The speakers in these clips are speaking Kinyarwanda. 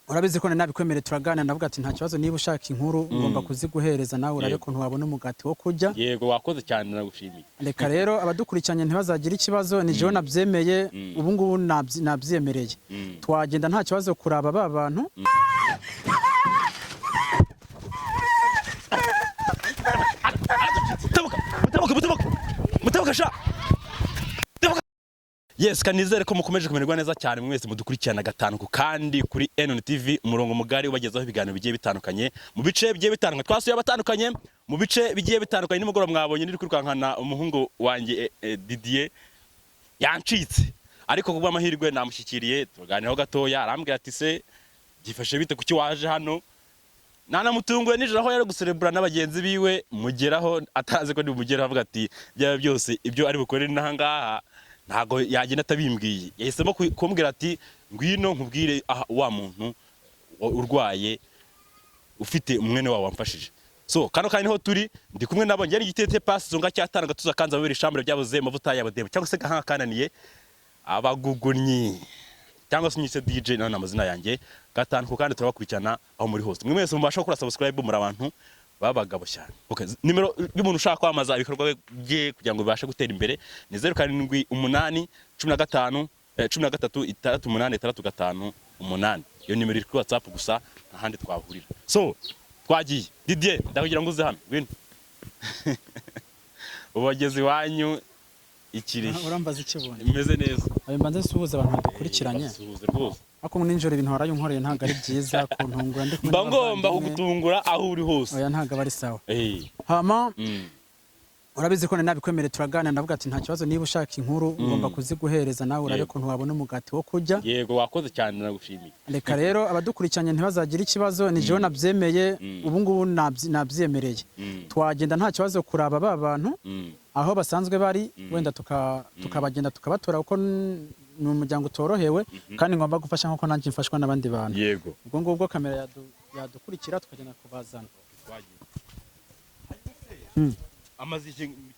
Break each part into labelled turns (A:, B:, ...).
A: urabizi ko nabikwemereye turagana ndavuga ati nta kibazo niba ushaka inkuru ngomba kuziguhereza nawe urabe ko ntiwabona umugati wo kurya.
B: Yego wakoze cyane nagushimiye.
A: Reka rero abadukurikiranye ntibazagira ikibazo ni jewe nabyemeye ubu ngubu nabyemereye. Twagenda nta kibazo kuraba ba bantu. Mutabuka sha. Yes, kanizere ko mukomeje kumererwa neza cyane mwese mudukurikirana gatanu kandi kuri NN TV umurongo mugari ubagezaho ibiganiro bigiye bitandukanye mu bice bigiye bitandukanye twasuye abatandukanye mu bice bigiye bitandukanye nimugoro mwabonye niri kwirukankana umuhungu wanjye Didier yancitse ariko kubwa amahirwe namushyikiriye tuganiraho gatoya arambwira ati se gifashe bite kuki waje hano nana mutunguye nijoro aho yari guserebura n'abagenzi biwe mugeraho ataze ko ndi mugeraho avuga ati byaba byose ibyo ari bukorere nahangaha ntago yagenda atabimbwiye yahisemo kumbwira ati ngwino nkubwire wa muntu urwaye ufite umwene wawe wamfashije so kano kandi niho turi ndi kumwe nabo ngene igitete pass zonga cyatanga tuza kanza babiri shambure byabuze mavuta y'abademo cyangwa se gahanga kananiye abagugunyi cyangwa se nyise DJ nana amazina yanjye gatanu kandi turabakurikirana aho muri hose mwe mwese mubasha gukora subscribe muri abantu babagabo cyane. Okay, nimero y'umuntu ushaka kwamaza ibikorwa bye kugira ngo bibashe gutera imbere ni 0788 15 13 iyo nimero iri kuri WhatsApp gusa ahandi twahurira. So twagiye Didier ndakugira ngo uze hano ngwino. Ubagezi wanyu ikiri urambaza ikibone
B: imeze neza
A: ayo mbanze suhuza abantu badukurikiranye
B: suhuza rwose
A: ako ninjoro ibintu waraye unkoreye ntago ari byiza kuntungura ndi
B: kumwe ngomba kugutungura aho uri hose
A: oya ntago bari sawa hama urabizi ko nabikwemereye turagana ndavuga ati nta kibazo niba ushaka inkuru ngomba kuziguhereza nawe urabe ko ntiwabona umugati wo kurya.
B: Yego wakoze cyane nagushimiye.
A: Reka rero abadukurikiranye ntibazagira ikibazo ni jewe nabyemeye ubu ngubu nabyemereye. Twagenda nta kibazo kuraba ba bantu aho basanzwe bari wenda tukabagenda tukabatora uko ni umuryango utorohewe kandi ngomba gufasha nkuko nanjye mfashwa n'abandi bantu.
B: Yego
A: ubwo ngubwo kamera yadukurikira tukagenda kubazana.
B: Amaze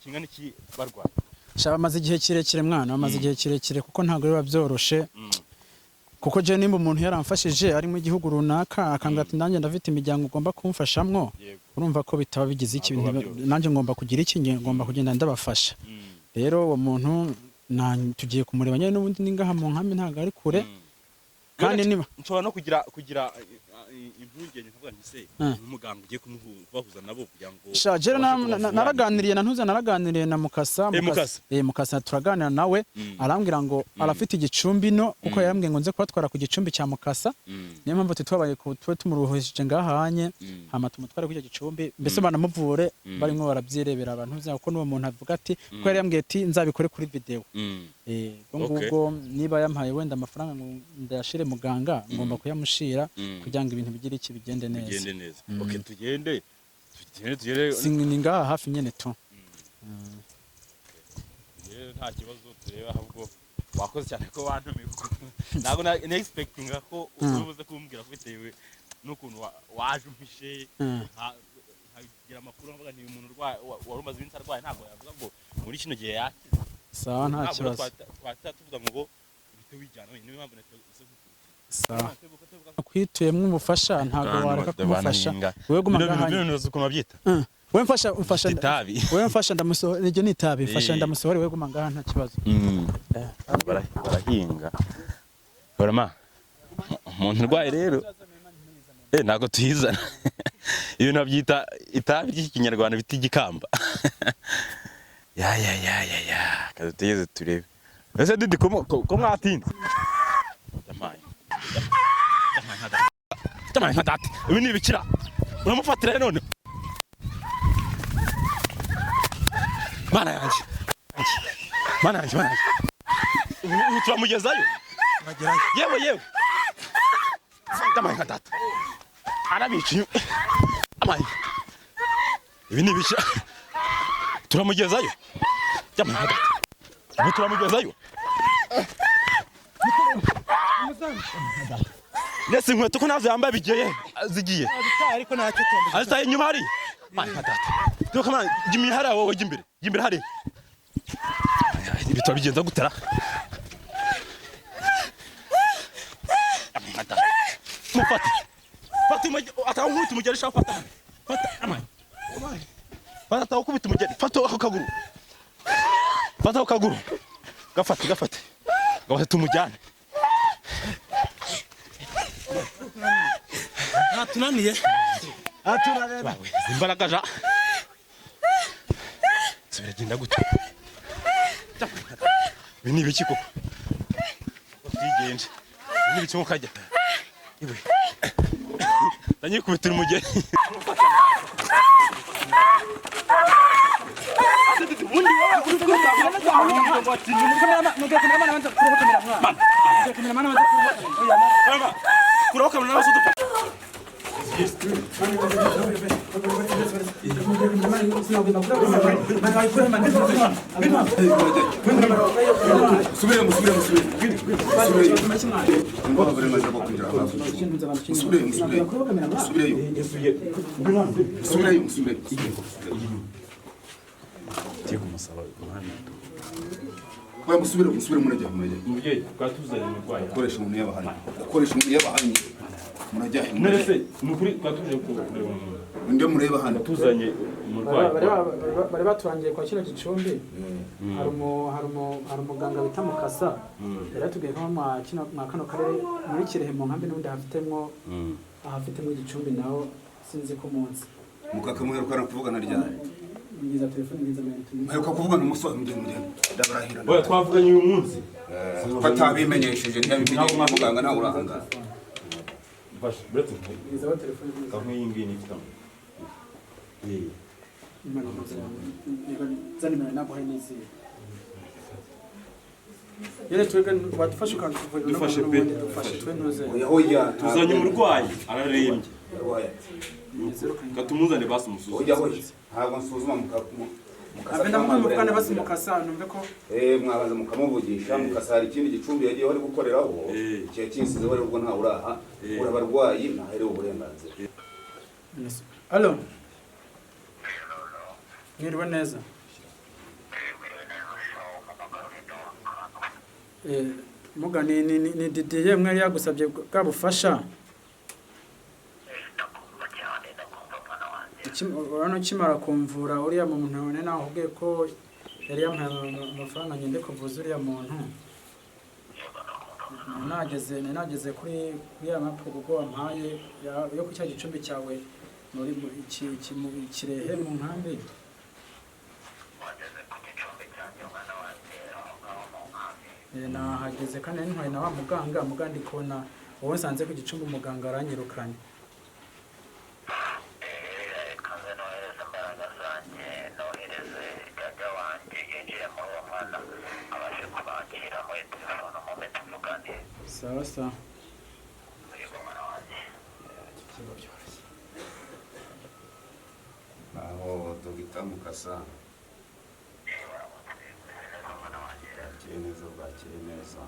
B: kingana iki barwaye
A: shaba amaze igihe kirekire mwana amaze igihe kirekire kuko ntago biba byoroshe kuko je nimba umuntu yaramfashije ari mu gihugu runaka akambwira ati nanjye ndafite imiryango ugomba kumfashamwo urumva ko bitaba bigize iki nanjye ngomba kugira iki ngomba kugenda ndabafasha. Rero uwo muntu tugiye kumureba nyine n'ubundi ningaha mu nkambi ntago ari kure kandi niba
B: nshobora no kugira impungenge nkavuga nti se umuganga ugiye kumubahuza nabo kugira ngo
A: shajere naraganiriye na Mukasa turaganira nawe arambwira ngo arafite igicumbi no uko yarambwiye ngo nze kubatwara ku gicumbi cya Mukasa niyo mpamvu twabaye tumuruhije ngahanye hama tumutware ku gicumbi mbese banamuvure barimo barabyirebera abantu uza uko n'uwo muntu avuga ati ko yari yambwiye ati nzabikore kuri video ubwo niba yampaye wenda amafaranga ngo ndashire muganga ngomba kuyamushira kugira ngo ibintu bigire iki bigende neza.
B: Okay tugende
A: singa hafi nyene to
B: nta kibazo tureba ahubwo wakoze cyane ko wantumiye ntago na expecting ko ubuze kumbwira ko bitewe n'ukuntu waje umpishe hagira amakuru avuga nti umuntu warumaze ibintu arwaye ntago yavuga ngo muri kino gihe yakize
A: sawa nta kibazo
B: twatuvuga ngo bite wijyana niyo mpamvu
A: sawa kwituyemwe umufasha ntago wareka kumufasha wewe guma ngahanye
B: ukuntu babyita
A: wewe mfasha itabi wewe mfasha ndamusohora iryo ni itabi mfasha ndamusohora wewe guma ngaha nta kibazo
B: barahinga barama umuntu urwaye rero ntago tuyizana ibintu babyita itabi ry'ikinyarwanda biti igikamba ya kaduteze turebe ese Didi ko mwatinze Tamai hadati ibi ni bikira uramufatira none mana yanjye ubu turamugezayo yewe Tamai hadati arabici amai ibi ni bikira turamugezayo Tamai hadati ubu turamugezayo Nese nkweto ko nazo yambaye bigiye zigiye
A: ariko ntacyo tumbuze
B: azitaye inyuma hari mai hadata to kama jimi hari wowe jimbere hari ibitwa bigenza gutera
A: mufate fata atawunkubita umugeri shaka fata amani fata atawukubita umugeri fata ako kaguru gafate tumujyane tunaniye imbaraga ja biragenda gute ibi ni ibiki koko byigenje ni ibiki mukajya iwe ndanyikubitira umugeri
C: musubire murajya
A: umubyeyi twatuzanye umurwayi
C: ukoresha umuntu y'abahanye murajya
A: nese nukuri twatuje kureba umuntu
C: nde mureba hano
A: tuzanye umurwayi
D: bari baturangiye kwa kino gicumbi hari umuganga bita Mukasa yari atubwiye ko mwa kano karere muri Kirehe mu nkambi n'ubundi ahafitemo igicumbi naho sinzi ko munsi
C: mukakamuheruka kuvugana ryari
D: ngiza telefone ngiza mayinite
C: mperuka kuvugana umusore mugende ndabarahira
A: oya twavuganye uyu munsi
C: batabimenyesheje ntiyabimenyesheje muganga nawe urahangana
A: fasha brete
D: ngiza telefone
A: kamwe yingiye nifitamo
D: zanimera nako hari n'izi yene twega wadufasha ukandufasha
A: dufashe pe
D: dufashe twenuze
C: oya
A: tuzanye umurwayi ararembye katumuzane basi musuzu
C: oya ntabwo nsuzuma
D: Avenda mukana basi Mukasa numve ko
C: mwabaza mukamuvugisha Mukasa hari ikindi gicumbi yagiye wari gukoreraho cyo kinsize wari ubwo nta uraha urabarwayi naherewe uburenganzira.
D: Allo Mwiriwe neza mugani ni Didier mwari yagusabye bwabufasha urano kimara kumvura uriya muntu none naho ubwiye ko yari yampaye amafaranga ngende kuvuza uriya muntu nageze kuri ya mapuro go wampaye yo ku cya gicumbi cyawe muri Kirehe mu nkambi nahageze kandi ntwaye na wa muganga ndikubona wowe nsanze ku gicumbi umuganga aranyirukanye sawa sawa
C: aho Dr. Mukasa bwakeye neza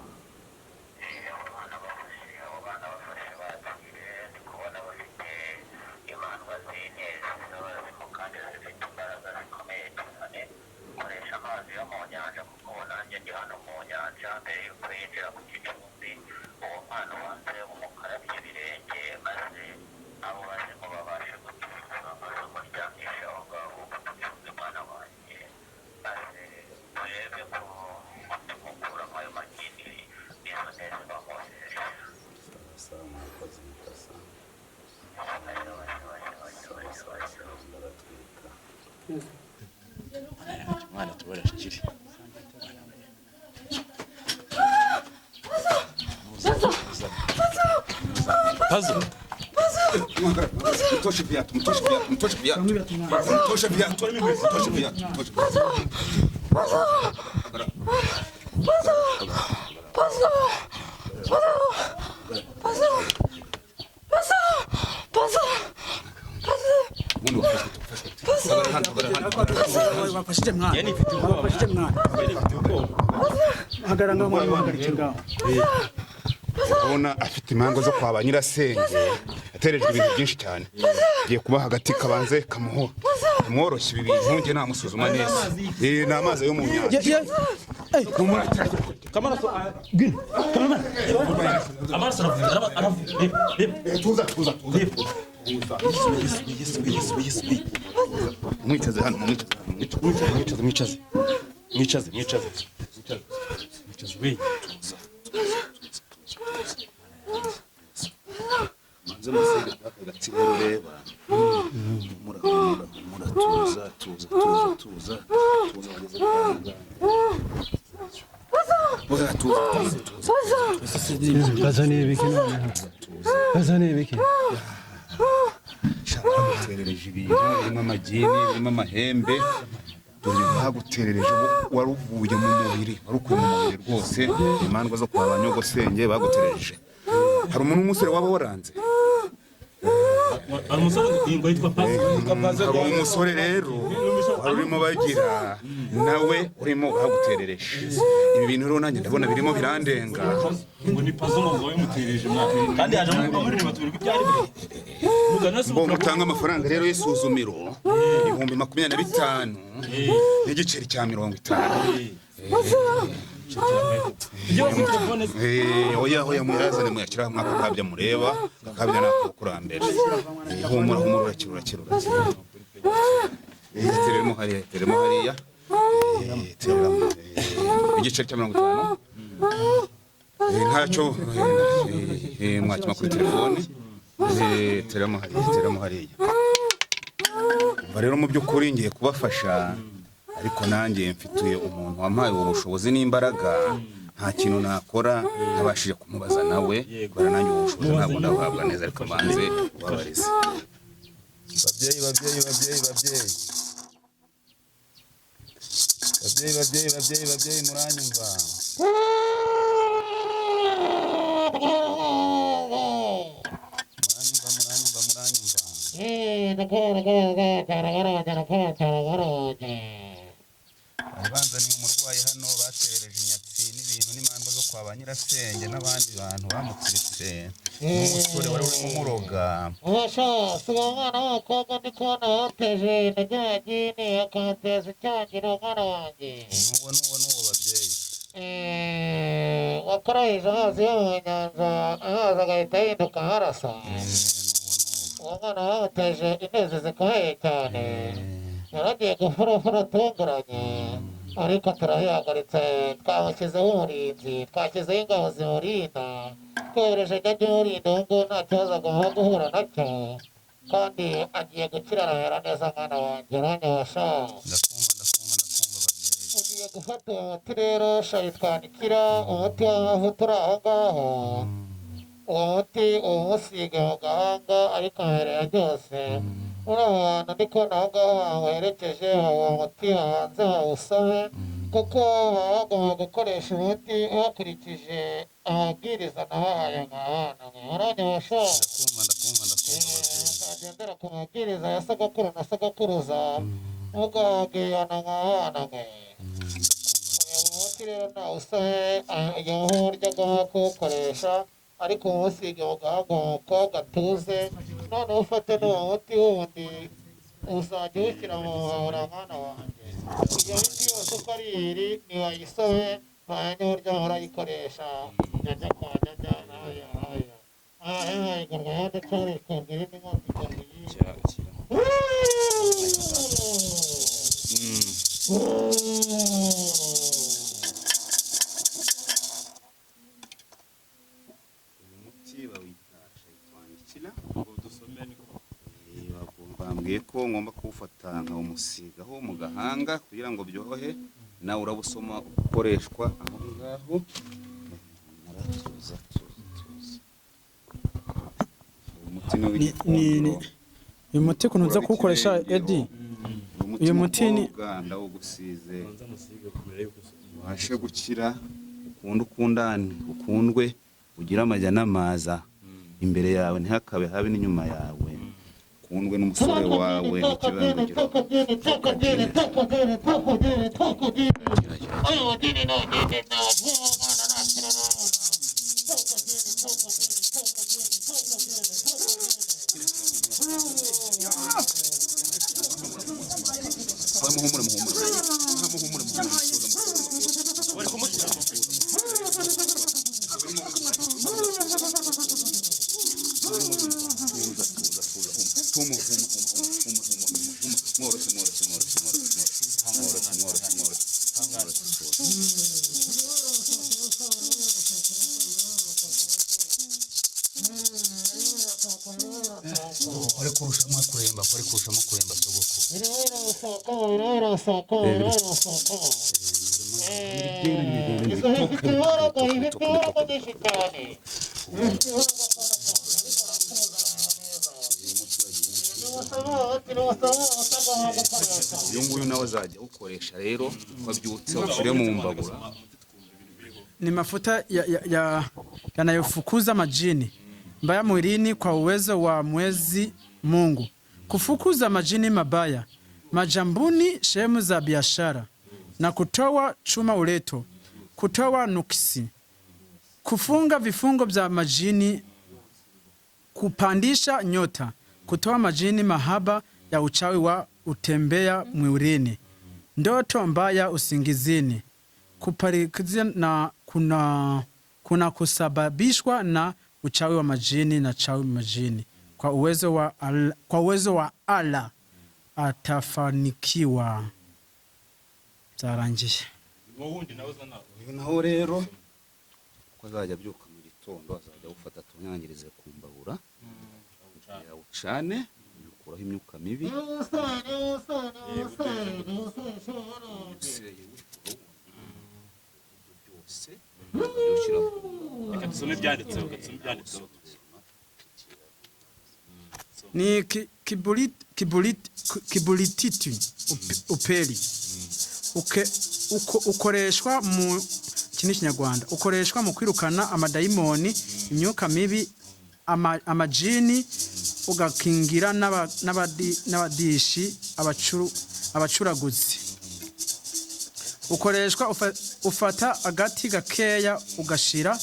A: mwana tubara shikiri Pazo
C: mtoshe viatu
D: wafashije mwana yani mfite hagaranga mwana wagarike ngaho
C: ubona afite imango zo kwa ba nyirasenge yaterejwe ibintu byinshi cyane giye kuba hagati kabanze kamuhora mworoshye ibi bintu nge namusuzuma neza ni amazi yo mu nyanja
A: Kamaraso gin kamaraman amaraso tuza
C: mwicaze hano
A: mwicaze we
C: manze musige agatsiro reba muratuza baguterereje ibintu birimo amagini birimo amahembe dore baguterereje waruvuye mu mubiri warukuye mu mubiri rwose imandwa zo kwa banyogosenge baguterereje hari umuntu w'umusore waba waranze hari umusore rero wari urimo bagira nawe urimo baguterereje ibi bintu rero nanjye ndabona birimo birandenga
A: ngo ni pazo ngo wamuterereje kandi yaje mu kumurira tubiri byari
C: ngo mutanga amafaranga rero y'isuzumiro 25,000 n'igiceri cya 50 oya murazane muyakira mwaka kabya mureba kabya nakurambere humura urakirura teremo hariya igiceri cya 50 ntacyo mwakima kuri telefone teramo hariya rero mu by'ukuri ngiye kubafasha ariko nanjye mfituye umuntu wampaye ubushobozi n'imbaraga nta kintu nakora ntabashije kumubaza nawe kubera nanjye ubushobozi ntabwo ndabuhabwa neza ariko banze wabarize babyeyi muranyumva banzaniye umurwayi hano baterereje inyatsi n'ibintu n'imandwa zo kwa ba nyirasenge n'abandi bantu bamutsiritse n'umusore wari urimo umuroga
E: siga umwana w'umukobwa ndi kubona wateje indagiragini akateza icyangiro umwana wanjye
C: n'uwo babyeyi
E: wakorahije amazi yo mu nyanja amazi agahita ahinduka amaraso uwo mwana wamuteje ineza zikomeye cyane yaragiye gufurufura tunguranye ariko turabihagaritse twamushyizeho umurinzi twashyizeho ingabo zimurinda twohereje ajya umurinda ubu ngubu nta kibazo agomba guhura nacyo kandi agiye gukira arahera neza mwana wanjye uranyabasha ugiye gufata uwo muti rero shayitwandikira umuti w'amavuta uri aho ngaho uwo muti uwumusiga mu gahanga ariko mbere ya byose muri abo bantu ndi kubona aho ngaho bamuherekeje uwo muti babanze bawusome kuko baba bagomba gukoresha umuti bakurikije amabwiriza nabahaye nk'abana uranyabasha ukagendera ku mabwiriza ya sogokuru na sogokuruza mugabwirana nk'abana mwe uyu muti rero nawusome igihe uburyo agomba kuwukoresha ariko umusige mu gahanga umukobwa atuze noneho ufate n'uwo muti wundi uzajya uwushyira mu muhora mwana wanjye iyo miti yose uko ari ibiri nibayisome bamenye uburyo murayikoresha nyajya kwa nyajya nayo ayigurwa yo ndetse urikunda irindi nkota ikunda iyindi
C: bambwiye ko ngomba kuwufata nkawumusigaho mu gahanga kugira ngo byorohe nawe urabusoma ukoreshwa aho ngaho
D: uyu muti ukuntu uza kuwukoresha Edi uyu muti ni
C: ndawugusize ubashe gukira ukundwe ugira amajya n'amaza imbere yawe ntihakabe habe n'inyuma yawe ukundwe n'umusore wawe Uri kurushamo kuremba sogoko.
E: Izo zifite imbaraga nyinshi cyane.
C: Uyu nguyu nawe azajya awukoresha rero wabyutse ushyire mu mbabura.
D: Ni mafuta yanayofukuza majini mbaya mwilini kwa uwezo wa Mwenyezi Mungu, kufukuza majini mabaya majambuni, sehemu za biashara, na kutoa chuma uleto, kutoa nuksi, kufunga vifungo vya majini, kupandisha nyota, kutoa majini mahaba ya uchawi wa utembea mwilini, ndoto mbaya usingizini, kuparikizia na kuna kusababishwa na uchawi wa majini na chawi majini. Kwa uwezo wa Allah atafanikiwa. Zarangiye.
C: Uyu naho rero ko azajya abyuka mu gitondo azajya awufata tunyangirize ku mbabura yawucane yukuraho imyuka mibi.
D: Ni kibulititu upeli ukoreshwa mu kini kinyarwanda, ukoreshwa mu kwirukana amadayimoni, imyuka mibi, amajini, ugakingira n'abadishi abacuraguzi. Ukoreshwa ufata agati gakeya ugashira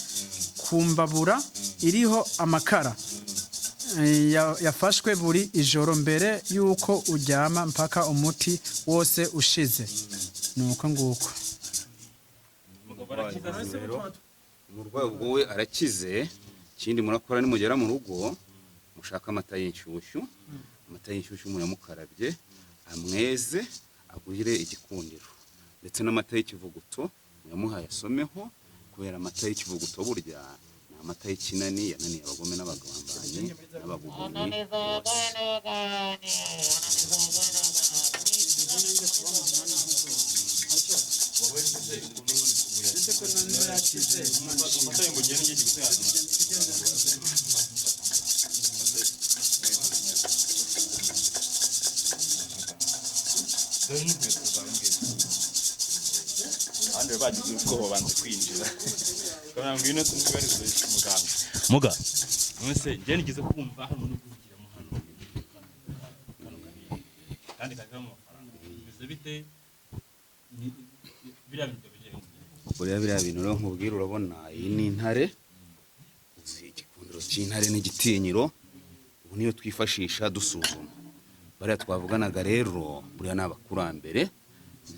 D: ku mbabura iriho amakara yafashwe buri ijoro mbere yuko uryama mpaka umuti wose ushize. Nuko nguko
C: umurwayi ubwo we arakize. Ikindi murakora nimugera mu rugo mushaka amata y'inshyushyu, muyamukarabye amweze agurire igikundiro, ndetse n'amata y'ikivuguto muyamuhaye asomeho, kubera amata y'ikivuguto burya ni amata y'ikinani yananiye abagome n'abagambanyi n'abaguguni.
B: Ande bagize ubwoba banze kwinjira. Kana ngwino tumubarize muganga. Muga. Mwese je nigize kumva hano no kugiramo hano. Kandi kagamo amafaranga. Bize bite?
C: Buriya bintu rero nkubwira, urabona iyi ni intare, uzi igikundiro cy'intare n'igitinyiro, ubu niyo twifashisha dusuzuma. Bariya twavuganaga rero buriya n'abakurambere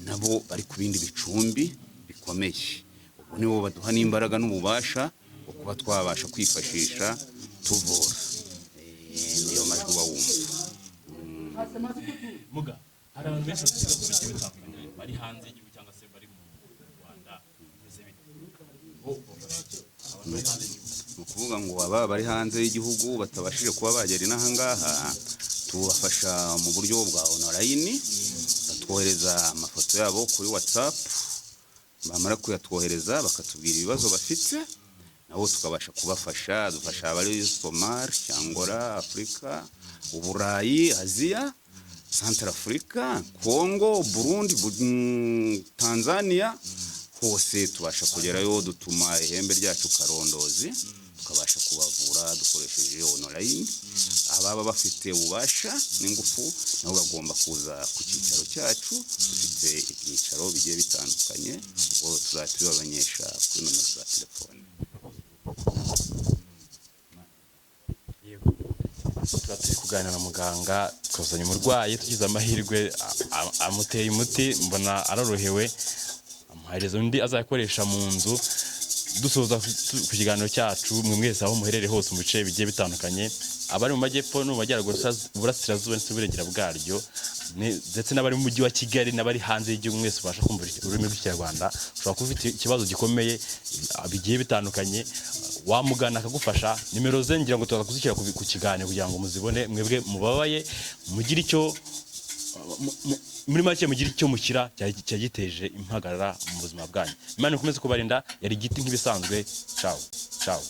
C: nabo bari ku bindi bicumbi bikomeye, ubu nibo baduha n'imbaraga n'ububasha bwo kuba twabasha kwifashisha tuvura. Niyo majwi uba wumva.
B: Muga hari abantu benshi batandukanye bari hanze y'igihugu cyangwa se bari mu Rwanda, bize bite?
C: Ni ukuvuga ngo baba bari hanze y'igihugu batabashije kuba bagera inaha ngaha, tubafasha mu buryo bwa online, batwohereza amafoto yabo kuri WhatsApp, bamara kuyatwohereza bakatubwira ibibazo bafite, nabo tukabasha kubafasha. Dufasha abari Somalia, Angola, Afrika, Uburayi, Aziya, Central Africa, Congo, Burundi, Tanzania, hose tubasha kugerayo. Dutuma ihembe ryacu Karondozi tukabasha kubavura dukoresheje online. Ababa bafite ububasha n'ingufu nabo bagomba kuza ku cyicaro cyacu, dufite ibyicaro bigiye bitandukanye, ubwo tuzatubabanyesha kuri nomero za telefone.
B: Turi kuganira na muganga, twazanye umurwayi tugize amahirwe amuteye umuti, mbona arorohewe, amuhereza undi azakoresha mu nzu.
A: dusoza ku kiganiro cyacu mwe mwese aho muherere hose mu bice bigiye bitandukanye, abari mu majyepfo no mu majyaruguru burasirazuba ndetse n'uburengera bwaryo, ndetse n'abari mu mujyi wa Kigali n'abari hanze y'igihugu, mwese ubasha kumva ururimi rw'ikinyarwanda, ushobora kuba ufite ikibazo gikomeye bigiye bitandukanye, wamugana akagufasha. Nimero ze ngira ngo tuza kuzishyira ku kiganiro kugira ngo muzibone, mwebwe mubabaye mugire icyo muri make mugire icyo mukira cyagiteje impagarara mu buzima bwanyu. Imana ikomeze kubarinda. Yari Giti nk'ibisanzwe. Ciao ciao.